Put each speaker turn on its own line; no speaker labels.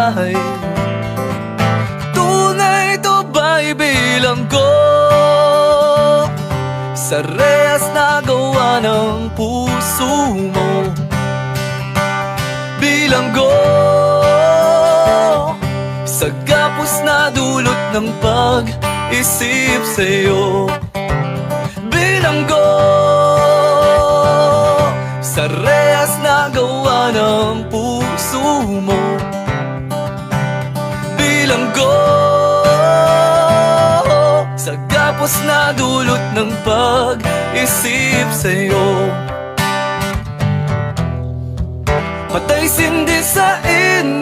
buhay. Tunay to ba'y bilanggo sa rehas na gawa ng puso mo? Bilanggo sa gapos na dulot ng pag-isip sa'yo. Bilanggo sa rehas na gawa ng puso mo. Bilanggo sa gapos na dulot ng pag-isip sa'yo. Patay sindi sa inyo